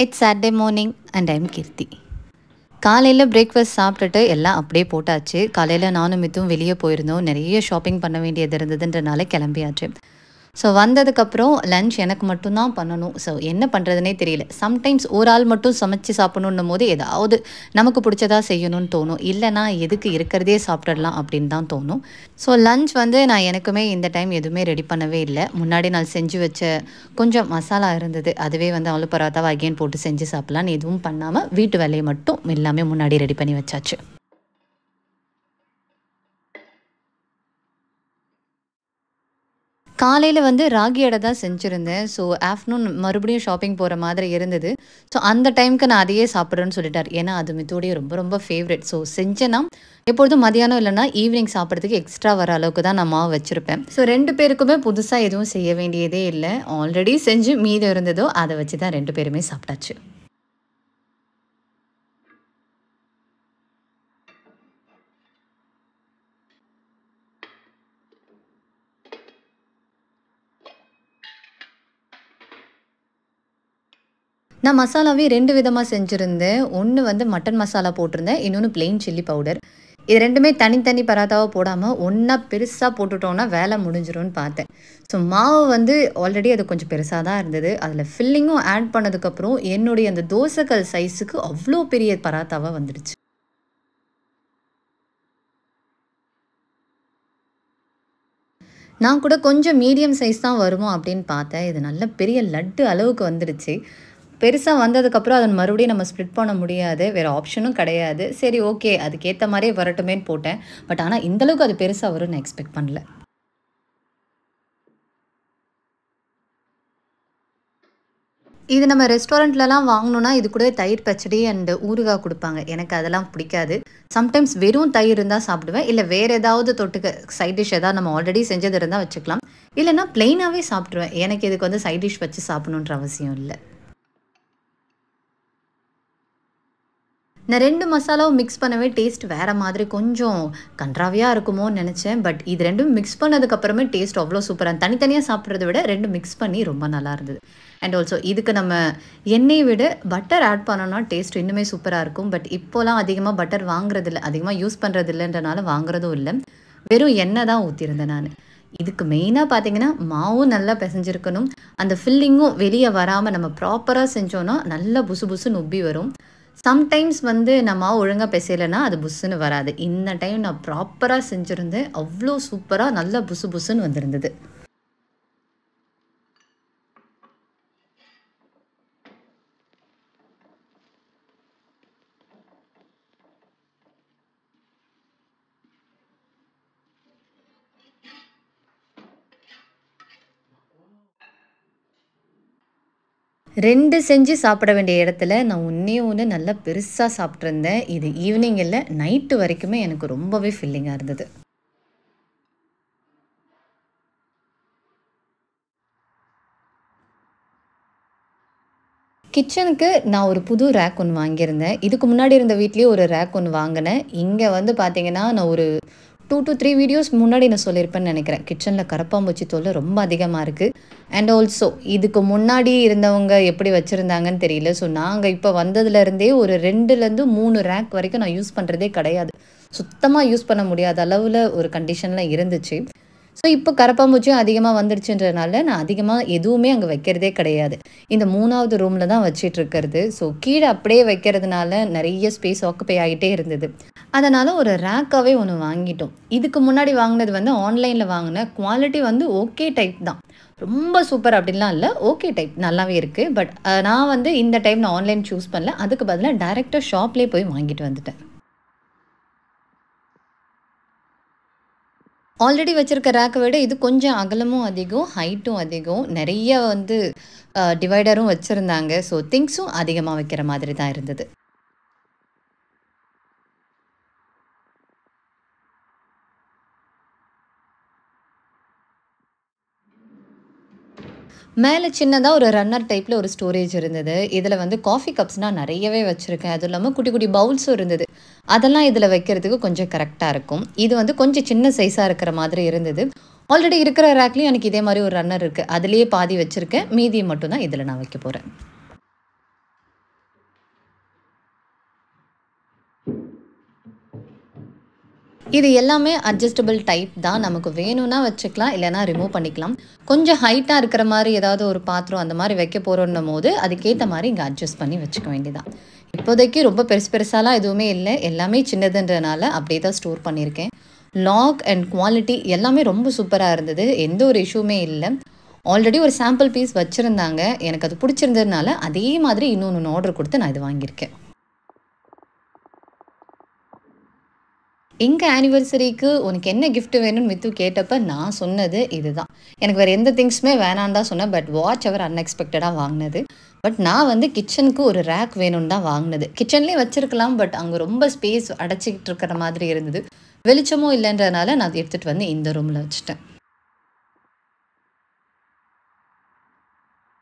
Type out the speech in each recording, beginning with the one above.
It's Saturday morning and I'm Kirti. காலையில் breakfast சாப்பிட்டுட்டு எல்லாம் அப்படியே போட்டாச்சு. காலையில் நானும் மித்தும் வெளியே போயிருந்தோம். நிறைய ஷாப்பிங் பண்ண வேண்டியது இருந்ததுன்றனால கிளம்பியாச்சு. ஸோ வந்ததுக்கப்புறம் லன்ச் எனக்கு மட்டும்தான் பண்ணணும். ஸோ என்ன பண்ணுறதுனே தெரியல. சம்டைம்ஸ் ஒரு ஆள் மட்டும் சமைச்சு சாப்பிடணுன்னும் போது ஏதாவது நமக்கு பிடிச்சதா செய்யணும்னு தோணும். இல்லைனா எதுக்கு இருக்கிறதே சாப்பிட்றலாம் அப்படின்னு தான் தோணும். ஸோ லன்ச் நான் எனக்குமே இந்த டைம் எதுவுமே ரெடி பண்ணவே இல்லை. முன்னாடி நாள் செஞ்சு வச்ச கொஞ்சம் மசாலா இருந்தது. அதுவே ஆலு பராத்தாவை அகெயின் போட்டு செஞ்சு சாப்பிட்லான்னு எதுவும் பண்ணாமல் வீட்டு வேலையை மட்டும் எல்லாமே முன்னாடி ரெடி பண்ணி வச்சாச்சு. காலையில் ராகி அடை தான் செஞ்சுருந்தேன். ஸோ ஆஃப்டர்நூன் மறுபடியும் ஷாப்பிங் போகிற மாதிரி இருந்தது. ஸோ அந்த டைமுக்கு நான் அதையே சாப்பிட்றேன்னு சொல்லிட்டார். ஏன்னா அது மித்தோடைய ரொம்ப ரொம்ப ஃபேவரெட். ஸோ செஞ்சேன்னா எப்பொழுதும் மதியானம் இல்லைனா ஈவினிங் சாப்பிட்றதுக்கு எக்ஸ்ட்ரா வர அளவுக்கு தான் நான் மாவு வச்சுருப்பேன். ஸோ 2 பேருக்குமே புதுசாக எதுவும் செய்ய வேண்டியதே இல்லை. ஆல்ரெடி செஞ்சு மீதம் இருந்ததோ அதை வச்சு தான் 2 பேருமே சாப்பிட்டாச்சு. நான் மசாலாவே 2 விதமாக செஞ்சுருந்தேன். ஒன்று மட்டன் மசாலா போட்டிருந்தேன். இன்னொன்று பிளெயின் சில்லி பவுடர். இது 2மே தனித்தனி பராத்தாவாக போடாமல் ஒன்றா பெருசாக போட்டுட்டோன்னா வேலை முடிஞ்சிரும்னு பார்த்தேன். ஸோ மாவு ஆல்ரெடி அது கொஞ்சம் பெருசாக தான் இருந்தது. அதில் ஃபில்லிங்கும் ஆட் பண்ணதுக்கப்புறம் என்னுடைய அந்த தோசைக்கல் சைஸுக்கு அவ்வளோ பெரிய பராத்தாவாக வந்துடுச்சு. நான் கூட கொஞ்சம் மீடியம் சைஸ் தான் வருமோ அப்படின்னு பார்த்தேன். இது நல்ல பெரிய லட்டு அளவுக்கு வந்துடுச்சு. பெருசாக வந்ததுக்கப்புறம் அதை மறுபடியும் நம்ம ஸ்ப்ளிட் பண்ண முடியாது. வேறு ஆப்ஷனும் கிடையாது. சரி ஓகே அதுக்கேற்ற மாதிரியே வரட்டுமேன்னு போட்டேன். பட் ஆனால் இந்தளவுக்கு அது பெருசாக வரும்னு நான் எக்ஸ்பெக்ட் பண்ணல. இது நம்ம ரெஸ்டாரண்ட்லலாம் வாங்கினோன்னா இது கூட தயிர் பச்சடி அண்ட் ஊறுகாய் கொடுப்பாங்க. எனக்கு அதெல்லாம் பிடிக்காது. சம்டைம்ஸ் வெறும் தயிர் இருந்தால் சாப்பிடுவேன். இல்லை வேறு ஏதாவது தொட்டுக்க சைட் டிஷ் ஏதாவது நம்ம ஆல்ரெடி செஞ்சது இருந்தால் வச்சுக்கலாம். இல்லைனா ப்ளெயினாகவே சாப்பிட்ருவேன். எனக்கு இதுக்கு சைட் டிஷ் வச்சு சாப்பிடணுன்ற அவசியம் இல்லை. நான் 2 மசாலாவும் மிக்ஸ் பண்ணவே டேஸ்ட் வேறு மாதிரி கொஞ்சம் கன்றாவியாக இருக்குமோன்னு நினச்சேன். பட் இது 2ம் மிக்ஸ் பண்ணதுக்கப்புறமே டேஸ்ட் அவ்வளோ சூப்பராக தனித்தனியாக சாப்பிட்றத விட 2 மிக்ஸ் பண்ணி ரொம்ப நல்லா இருந்தது. அண்ட் ஆல்சோ இதுக்கு நம்ம எண்ணெயை விட பட்டர் ஆட் பண்ணோன்னா டேஸ்ட் இன்னுமே சூப்பராக இருக்கும். பட் இப்போலாம் அதிகமாக பட்டர் வாங்குறதில்ல. அதிகமாக யூஸ் பண்ணுறது இல்லைன்றனால வாங்குறதும் இல்லை. வெறும் எண்ணெய் தான் ஊற்றிருந்தேன் நான். இதுக்கு மெயினாக பார்த்தீங்கன்னா மாவும் நல்லா பிசைஞ்சிருக்கணும். அந்த ஃபில்லிங்கும் வெளியே வராமல் நம்ம ப்ராப்பராக செஞ்சோன்னா நல்லா புசு புசுன்னு உப்பி வரும். சம்டைம்ஸ் நான் மாவு ஒழுங்காக பிசையலைன்னா அது புஸ்ஸுன்னு வராது. இந்த டைம் நான் ப்ராப்பராக செஞ்சுருந்தேன். அவ்வளோ சூப்பராக நல்லா புசு புசுன்னு வந்திருந்தது. ரெண்டு செஞ்சு சாப்பிட வேண்டிய இடத்துல நான் ஒன்று நல்லா பெருசாக சாப்பிட்ருந்தேன். இது ஈவினிங் இல்லை நைட்டு வரைக்குமே எனக்கு ரொம்பவே ஃபில்லிங்காக இருந்தது. கிச்சனுக்கு நான் ஒரு புது ரேக் ஒன்று வாங்கியிருந்தேன். இதுக்கு முன்னாடி இருந்த வீட்லேயே ஒரு ரேக் ஒன்று வாங்கினேன். இங்கே பார்த்தீங்கன்னா நான் ஒரு 2 to 3 வீடியோஸ் முன்னாடி நான் சொல்லியிருப்பேன்னு நினைக்கிறேன். கிச்சனில் கரப்பாம்பூச்சி தொல்லை ரொம்ப அதிகமாக இருக்குது. அண்ட் ஆல்சோ இதுக்கு முன்னாடி இருந்தவங்க எப்படி வச்சுருந்தாங்கன்னு தெரியல. ஸோ நாங்கள் இப்போ வந்ததுலேருந்தே ஒரு 2லேருந்து 3 ரேக் வரைக்கும் நான் யூஸ் பண்ணுறதே கிடையாது. சுத்தமாக யூஸ் பண்ண முடியாத அளவில் ஒரு கண்டிஷனில் இருந்துச்சு. ஸோ இப்போ கரப்பாம்பூச்சியும் அதிகமாக வந்துடுச்சுன்றதுனால நான் அதிகமாக எதுவுமே அங்கே வைக்கிறதே கிடையாது. இந்த 3வது ரூமில் தான் வச்சிட்ருக்கிறது. ஸோ கீழே அப்படியே வைக்கிறதுனால நிறைய ஸ்பேஸ் ஆக்குப்பை ஆகிட்டே இருந்தது. அதனால் ஒரு ரேக்காகவே ஒன்று வாங்கிட்டோம். இதுக்கு முன்னாடி வாங்கினது ஆன்லைனில் வாங்கின குவாலிட்டி ஓகே டைப் தான். ரொம்ப சூப்பர் அப்படின்லாம் இல்லை, ஓகே டைப் நல்லாவே இருக்குது. பட் நான் இந்த டைம் நான் ஆன்லைன் சூஸ் பண்ணல. அதுக்கு பதிலாக டைரெக்டாக ஷாப்லேயே போய் வாங்கிட்டு வந்துட்டேன். ஆல்ரெடி வச்சுருக்க ரேக்கை விட இது கொஞ்சம் அகலமும் அதிகம், ஹைட்டும் அதிகம். நிறைய டிவைடரும் வச்சுருந்தாங்க. ஸோ திங்ஸும் அதிகமாக வைக்கிற மாதிரி தான் இருந்தது. மேலே சின்னதாக ஒரு ரன்னர் டைப்பில் ஒரு ஸ்டோரேஜ் இருந்தது. இதில் காஃபி கப்ஸ்னால் நிறையவே வச்சுருக்கேன். அதுவும் இல்லாமல் குட்டி குட்டி பவுல்ஸும் இருந்தது. அதெல்லாம் இதில் வைக்கிறதுக்கு கொஞ்சம் கரெக்டாக இருக்கும். இது கொஞ்சம் சின்ன சைஸாக இருக்கிற மாதிரி இருந்தது. ஆல்ரெடி இருக்கிற ரேக்லேயும் எனக்கு இதே மாதிரி ஒரு ரன்னர் இருக்குது. அதுலேயே பாதி வச்சுருக்கேன். மீதி மட்டும் தான் இதில் நான் வைக்க போகிறேன். இது எல்லாமே அட்ஜஸ்டபிள் டைப் தான். நமக்கு வேணும்னா வச்சுக்கலாம், இல்லைனா ரிமூவ் பண்ணிக்கலாம். கொஞ்சம் ஹைட்டாக இருக்கிற மாதிரி ஏதாவது ஒரு பாத்திரம் அந்த மாதிரி வைக்க போகிறோன்னும் போது அதுக்கேற்ற மாதிரி இங்கே அட்ஜஸ்ட் பண்ணி வச்சுக்க வேண்டியதான். இப்போதைக்கு ரொம்ப பெருசு பெருசாலாம் எதுவுமே இல்லை, எல்லாமே சின்னதுன்றனால அப்படியே தான் ஸ்டோர் பண்ணியிருக்கேன். லாக் அண்ட் குவாலிட்டி எல்லாமே ரொம்ப சூப்பராக இருந்தது, எந்த ஒரு இஷ்யூமே இல்லை. ஆல்ரெடி ஒரு சாம்பிள் பீஸ் வச்சுருந்தாங்க, எனக்கு அது பிடிச்சிருந்ததுனால அதே மாதிரி இன்னொன்று ஆர்டர் கொடுத்து நான் இது வாங்கியிருக்கேன். எங்கள் ஆனிவர்சரிக்கு உனக்கு என்ன கிஃப்ட் வேணும்னு மித்து கேட்டப்போ நான் சொன்னது இதுதான். எனக்கு வேறு எந்த திங்ஸுமே வேணான்னு தான் சொன்னேன், பட் வாட்ச் எவர் அன்எக்ஸ்பெக்டடாக வாங்கினது. பட் நான் வந்து கிச்சனுக்கு ஒரு ரேக் வேணும்னு தான் வாங்கினது. கிச்சன்லேயே வச்சுருக்கலாம், பட் அங்கே ரொம்ப ஸ்பேஸ் அடைச்சிக்கிட்டு இருக்கிற மாதிரி இருந்தது. வெளிச்சமும் இல்லைன்றனால நான் அதை எடுத்துகிட்டு வந்து இந்த ரூமில் வச்சுட்டேன்.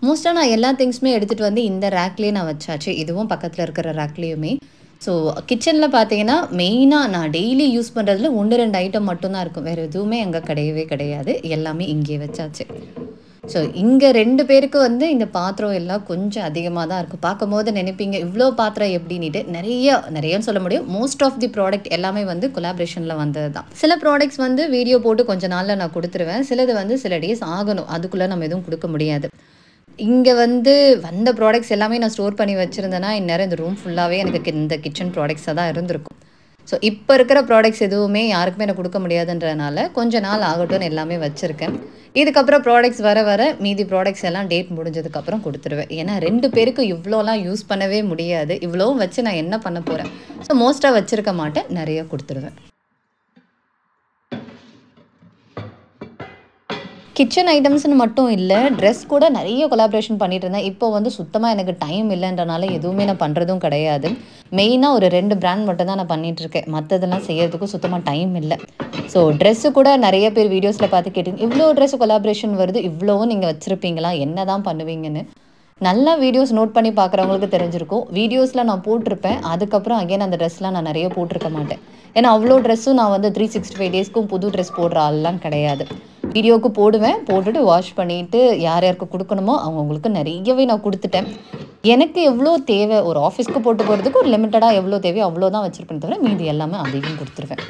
மோஸ்ட்டாக நான் எல்லா திங்ஸுமே எடுத்துகிட்டு வந்து இந்த ரேக்லேயே நான் வச்சாச்சு, இதுவும் பக்கத்தில் இருக்கிற ரேக்லேயுமே. ஸோ கிச்சனில் பார்த்தீங்கன்னா மெயினாக நான் டெய்லி யூஸ் பண்ணுறதுல 1-2 ஐட்டம் மட்டும்தான் இருக்கும், வேறு எதுவுமே அங்கே கிடையவே கிடையாது, எல்லாமே இங்கே வச்சாச்சு. ஸோ இங்கே 2 பேருக்கு வந்து இந்த பாத்திரம் எல்லாம் கொஞ்சம் அதிகமாக தான் இருக்கும். பார்க்கும்போது நினைப்பீங்க இவ்வளோ பாத்திரம் எப்படின்னுட்டு. நிறையன்னு சொல்ல முடியும், மோஸ்ட் ஆஃப் தி ப்ராடக்ட் எல்லாமே வந்து கொலாபரேஷனில் வந்தது தான். சில ப்ராடக்ட்ஸ் வந்து வீடியோ போட்டு கொஞ்ச நாளில் நான் கொடுத்துருவேன், சிலது வந்து சில டேஸ் ஆகணும், அதுக்குள்ளே நம்ம எதுவும் கொடுக்க முடியாது. இங்கே வந்து வந்த ப்ராடக்ட்ஸ் எல்லாமே நான் ஸ்டோர் பண்ணி வச்சுருந்தேன்னா இந்நேரம் இந்த ரூம் ஃபுல்லாகவே எனக்கு இந்த கிச்சன் ப்ராடக்ட்ஸாக தான் இருந்திருக்கும். ஸோ இப்போ இருக்கிற ப்ராடக்ட்ஸ் எதுவுமே யாருக்குமே எனக்கு கொடுக்க முடியாதுன்றனால கொஞ்ச நாள் ஆகட்டும்னு எல்லாமே வச்சுருக்கேன். இதுக்கப்புறம் ப்ராடக்ட்ஸ் வர வர மீதி ப்ராடக்ட்ஸ் எல்லாம் டேட் முடிஞ்சதுக்கப்புறம் கொடுத்துருவேன். ஏன்னா 2 பேருக்கு இவ்வளோலாம் யூஸ் பண்ணவே முடியாது, இவ்வளோவும் வச்சு நான் என்ன பண்ண போகிறேன். ஸோ மோஸ்ட்டாக வச்சுருக்க மாட்டேன், நிறைய கொடுத்துருவேன். கிச்சன் ஐட்டம்ஸ்னு மட்டும் இல்லை, ட்ரெஸ் கூட நிறைய கொலாபரேஷன் பண்ணிகிட்டு இருந்தேன். இப்போ வந்து சுத்தமாக எனக்கு டைம் இல்லைன்றனால எதுவுமே நான் பண்ணுறதும் கிடையாது. மெயினாக ஒரு 2 பிராண்ட் மட்டும் தான் நான் பண்ணிகிட்ருக்கேன், மற்றதெல்லாம் செய்கிறதுக்கும் சுத்தமாக டைம் இல்லை. ஸோ ட்ரெஸ்ஸு கூட நிறைய பேர் வீடியோஸில் பார்த்து கேட்டிங்க, இவ்வளோ ட்ரெஸ் கொலாபரேஷன் வருது, இவ்வளோவும் நீங்கள் வச்சுருப்பீங்களா, என்ன தான் பண்ணுவீங்கன்னு. நல்லா வீடியோஸ் நோட் பண்ணி பார்க்குறவங்களுக்கு தெரிஞ்சிருக்கும். வீடியோஸில் நான் போட்டிருப்பேன், அதுக்கப்புறம் அகைன் அந்த ட்ரெஸ்லாம் நான் நிறைய போட்டிருக்க மாட்டேன். ஏன்னா அவ்வளோ ட்ரெஸ்ஸும் நான் வந்து 365 டேஸ்க்கும் புது ட்ரெஸ் போடுற ஆள்லாம் கிடையாது. வீடியோவுக்கு போடுவேன், போட்டுட்டு வாஷ் பண்ணிவிட்டு யார் யாருக்கு கொடுக்கணுமோ அவங்கவுங்களுக்கு நிறையவே நான் கொடுத்துட்டேன். எனக்கு எவ்வளோ தேவை, ஒரு ஆஃபீஸ்க்கு போட்டு போகிறதுக்கு ஒரு லிமிட்டடாக எவ்வளோ தேவையோ அவ்வளோ தான் வச்சுருப்பேன், தவிர மீதி எல்லாமே அதிகம் கொடுத்துருவேன்.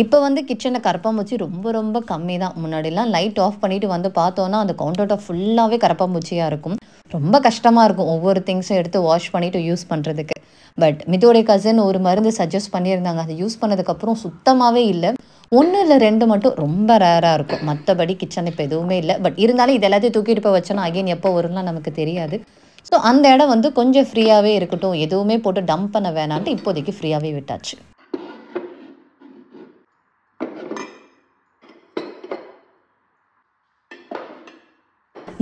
இப்போ வந்து கிச்சனில் கரப்பாம்பூச்சி ரொம்ப ரொம்ப கம்மி தான். முன்னாடிலாம் லைட் ஆஃப் பண்ணிவிட்டு வந்து பார்த்தோன்னா அந்த கவுண்டர் டாப் ஃபுல்லாகவே கரப்பாம்பூச்சியாக இருக்கும். ரொம்ப கஷ்டமாக இருக்கும் ஒவ்வொரு திங்ஸும் எடுத்து வாஷ் பண்ணிவிட்டு யூஸ் பண்ணுறதுக்கு. பட் மித்தோடைய கசின் ஒரு மருந்து சஜஸ்ட் பண்ணியிருந்தாங்க, அதை யூஸ் பண்ணதுக்கப்புறம் சுத்தமாகவே இல்லை. 1 இல்லை 2 மட்டும் ரொம்ப ரேராக இருக்கும், மற்றபடி கிச்சன் இப்போ எதுவுமே இல்லை. பட் இருந்தாலும் இது எல்லாத்தையும் தூக்கிட்டு போய் வச்சோன்னா அகைன் எப்போ வரும்லாம் நமக்கு தெரியாது. ஸோ அந்த இடம் வந்து கொஞ்சம் ஃப்ரீயாகவே இருக்கட்டும், எதுவுமே போட்டு டம்ப் பண்ண வேணான்ட்டு இப்போதைக்கு ஃப்ரீயாகவே விட்டாச்சு.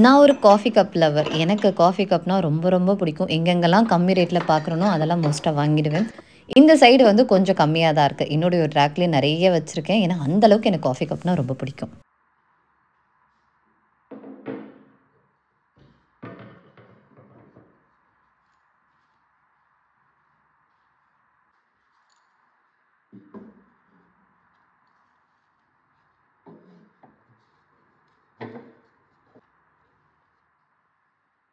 நான் ஒரு காஃபி கப் லவர், எனக்கு காஃபி கப்னால் ரொம்ப ரொம்ப பிடிக்கும். எங்கெங்கெல்லாம் கம்மி ரேட்டில் பார்க்குறனோ அதெல்லாம் மோஸ்ட்டாக வாங்கிடுவேன். இந்த சைடு வந்து கொஞ்சம் கம்மியாக தான் இருக்குது, என்னுடைய ஒரு ட்ராக்லேயே நிறைய வச்சுருக்கேன். ஏன்னா அந்தளவுக்கு எனக்கு காஃபி கப்னால் ரொம்ப பிடிக்கும்.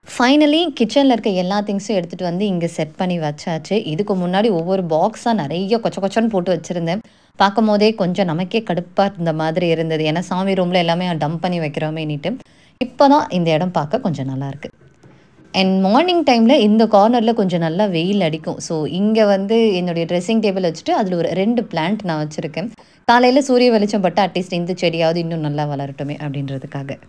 ஃபைனலி கிச்சனில் இருக்க எல்லா திங்ஸும் எடுத்துகிட்டு வந்து இங்கே செட் பண்ணி வச்சாச்சு. இதுக்கு முன்னாடி ஒவ்வொரு பாக்ஸாக நிறைய கொச்சன்னு போட்டு வச்சுருந்தேன். பார்க்கும் போதே கொஞ்சம் நமக்கே கடுப்பாக இருந்த மாதிரி இருந்தது, ஏன்னா சாமி ரூமில் எல்லாமே டம்ப் பண்ணி வைக்கிறோமேனிட்டு. இப்போ தான் இந்த இடம் பார்க்க கொஞ்சம் நல்லாயிருக்கு. அண்ட் மார்னிங் டைமில் இந்த கார்னரில் கொஞ்சம் நல்லா வெயில் அடிக்கும். ஸோ இங்கே வந்து என்னுடைய ட்ரெஸ்ஸிங் டேபிள் வச்சுட்டு அதில் ஒரு 2 பிளான்ட் நான் வச்சுருக்கேன். காலையில் சூரிய வெளிச்சம் பட்டு அட்லீஸ்ட் இந்த செடியாவது இன்னும் நல்லா வளரட்டுமே அப்படின்றதுக்காக.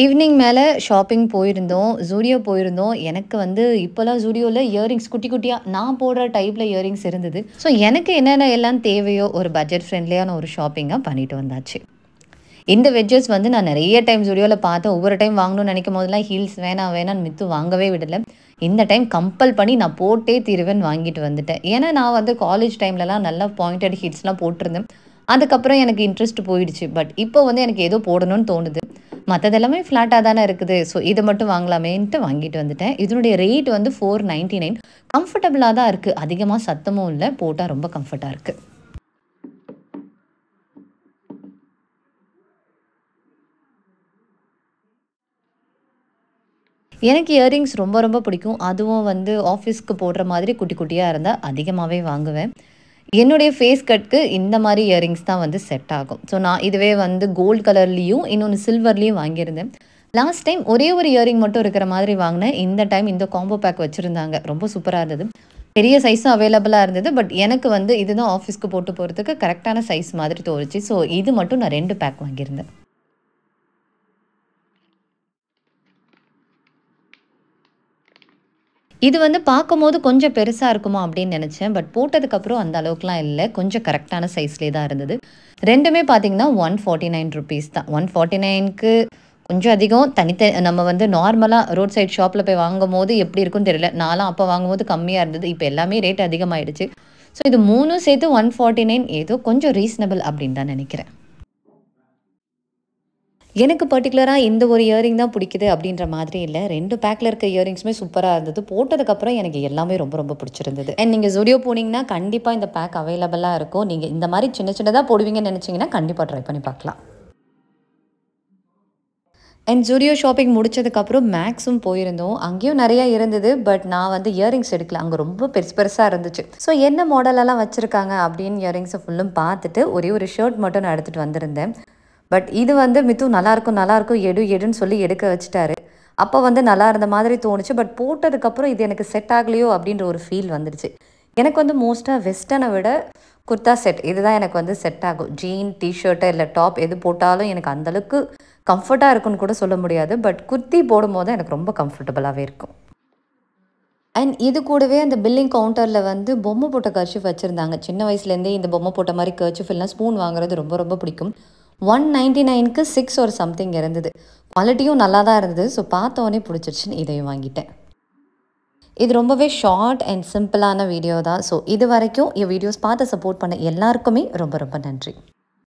ஈவினிங் மேலே ஷாப்பிங் போயிருந்தோம், ஜூடியோ போயிருந்தோம். எனக்கு வந்து இப்போலாம் ஜூடியோவில் இயரிங்ஸ் குட்டி குட்டியாக நான் போடுற டைப்பில் இயரிங்ஸ் இருந்தது. ஸோ எனக்கு என்னென்ன எல்லாம் தேவையோ ஒரு பட்ஜெட் ஃப்ரெண்ட்லியான ஒரு ஷாப்பிங்காக பண்ணிட்டு வந்தாச்சு. இந்த வெட்ஜஸ் வந்து நான் நிறைய டைம் ஜூடியோவில் பார்த்தேன். ஒவ்வொரு டைம் வாங்கணும்னு நினைக்கும் போதெல்லாம் ஹீல்ஸ் வேணான்னு மித்து வாங்கவே விடலை. இந்த டைம் கம்பல் பண்ணி நான் போட்டே தீருவேன்னு வாங்கிட்டு வந்துட்டேன். ஏன்னா நான் வந்து காலேஜ் டைம்லலாம் நல்லா பாயிண்டட் ஹீல்ஸ்லாம் போட்டிருந்தேன். அதுக்கப்புறம் எனக்கு இன்ட்ரெஸ்ட் போயிடுச்சு. பட் இப்போ வந்து எனக்கு ஏதோ போடணும்னு தோணுது. மற்றதெல்லாமே ஃப்ளாட்டாக தானே இருக்குது, ஸோ இதை மட்டும் வாங்கலாமேன்ட்டு வாங்கிட்டு வந்துட்டேன். இதனுடைய ரேட் வந்து 499. கம்ஃபர்டபுளாக தான் இருக்குது, அதிகமாக சத்தமும் இல்லை, போட்டால் ரொம்ப கம்ஃபர்ட்டாக இருக்குது. எனக்கு இயரிங்ஸ் ரொம்ப ரொம்ப பிடிக்கும். அதுவும் வந்து ஆஃபீஸ்க்கு போடுற மாதிரி குட்டி குட்டியா இருந்தா அதிகமாவே வாங்குவேன். என்னுடைய ஃபேஸ் கட்க்கு இந்த மாரி இயரிங்ஸ் தான் வந்து செட் ஆகும். ஸோ நான் இதுவே வந்து கோல்ட் கலர்லயும், இன்னொன்னு சில்வர்லயும் வாங்கியிருந்தேன். லாஸ்ட் டைம் ஒரே ஒரு இயரிங் மட்டும் இருக்கிற மாதிரி வாங்கினேன். இந்த டைம் இந்த காம்போ பேக் வச்சிருந்தாங்க. ரொம்ப சூப்பரா இருந்தது. பெரிய சைஸும் அவைலபிளா இருந்தது. பட் எனக்கு வந்து இதுதான் ஆஃபீஸ்க்கு போட்டு போறதுக்கு கரெக்ட்டான சைஸ் மாதிரி தோணுச்சு. ஸோ இது மட்டும் நான் 2 பேக் வாங்கியிருந்தேன். இது வந்து பார்க்கும்போது கொஞ்சம் பெருசா இருக்குமா அப்படின்னு நெனச்சேன். பட் போட்டதுக்கப்புறம் அந்த அளவுக்குலாம் இல்ல. கொஞ்சம் கரெக்ட்டான சைஸ்லயே தான் இருந்தது. 2மே பார்த்தீங்கன்னா, ₹149 தான். 149க்கு கொஞ்சம் அதிகம். நம்ம வந்து நார்மலா ரோட் சைட் ஷாப்ல போய் வாங்கும்போது எப்படி இருக்கும்னு தெரியல. நான்லாம் அப்ப வாங்கும்போது கம்மியா இருந்தது. இப்ப எல்லாமே ரேட் அதிகமாயிடுச்சு. ஸோ இது 3ம் சேர்த்து 149 ஏதோ கொஞ்சம் ரீசனபிள் அப்படின்னு தான் நெனைக்கிறேன். எனக்கு பர்ட்டிகுலரா இந்த ஒரு இயரிங் தான் பிடிக்குது அப்படின்ற மாதிரி இல்ல. 2 பேக்ல இருக்க இயரிங்ஸுமே சூப்பரா இருந்தது. போட்டதுக்கப்புறம் எனக்கு எல்லாமே ரொம்ப ரொம்ப பிடிச்சிருந்தது. அண்ட் நீங்க Zudio போனீங்கன்னா, கண்டிப்பா இந்த பேக் அவைலபிளா இருக்கும். நீங்க இந்த மாரி சின்ன சின்னதா போடுவீங்கன்னு நெனச்சீங்கன்னா, கண்டிப்பா ட்ரை பண்ணி பார்க்கலாம். அண்ட் Zudio ஷாப்பிங் முடிச்சதுக்கப்புறம் மேக்ஸும் போயிருந்தோம். அங்கேயும் நெறைய இருந்தது. பட் நான் வந்து இயரிங்ஸ் எடுக்கல. அங்க ரொம்ப பெருசு பெருசா இருந்துச்சு. ஸோ என்ன மாடலெல்லாம் வச்சிருக்காங்க அப்படின்னு இயரிங்ஸ ஃபுல்லும் பார்த்துட்டு, ஒரே ஒரு ஷர்ட் மட்டும் நான் எடுத்துட்டு வந்திருந்தேன். பட் இது வந்து மித்து நல்லாயிருக்கும், நல்லாயிருக்கும் எடுன்னு சொல்லி எடுக்க வச்சுட்டாரு. அப்போ வந்து நல்லா இருந்த மாதிரி தோணுச்சு. பட் போட்டதுக்கப்புறம் இது எனக்கு செட் ஆகலையோ அப்படின்ற ஒரு ஃபீல் வந்துடுச்சு. எனக்கு வந்து மோஸ்ட்டா வெஸ்டர்னை விட குர்தா செட் இதுதான் எனக்கு வந்து செட் ஆகும். ஜீன், டீ-ஷர்ட்டு இல்ல டாப் எது போட்டாலும் எனக்கு அந்த அளவுக்கு கம்ஃபர்ட்டா இருக்குன்னு கூட சொல்ல முடியாது. பட் குர்த்தி போடும்போது எனக்கு ரொம்ப கம்ஃபர்டபுளாவே இருக்கும். அண்ட் இது கூடவே அந்த பில்லிங் கவுண்டர்ல வந்து பொம்மை போட்ட கர்ச்சீஃப் வச்சிருந்தாங்க. சின்ன வயசுலேருந்தே இந்த பொம்மை போட்ட மாரி கர்ச்சீஃப் இல்லனா ஸ்பூன் வாங்குறது ரொம்ப ரொம்ப பிடிக்கும். 199க்கு 6 ஒரு சம்திங் இருந்தது. குவாலிட்டியும் நல்லா தான் இருந்தது. ஸோ பார்த்தோனே பிடிச்சிருச்சுன்னு இதையும் வாங்கிட்டேன். இது ரொம்பவே ஷார்ட் அண்ட் சிம்பிளான வீடியோ தான். ஸோ இதுவரைக்கும் என் வீடியோஸ் பார்த்து சப்போர்ட் பண்ண எல்லாருக்குமே ரொம்ப ரொம்ப நன்றி.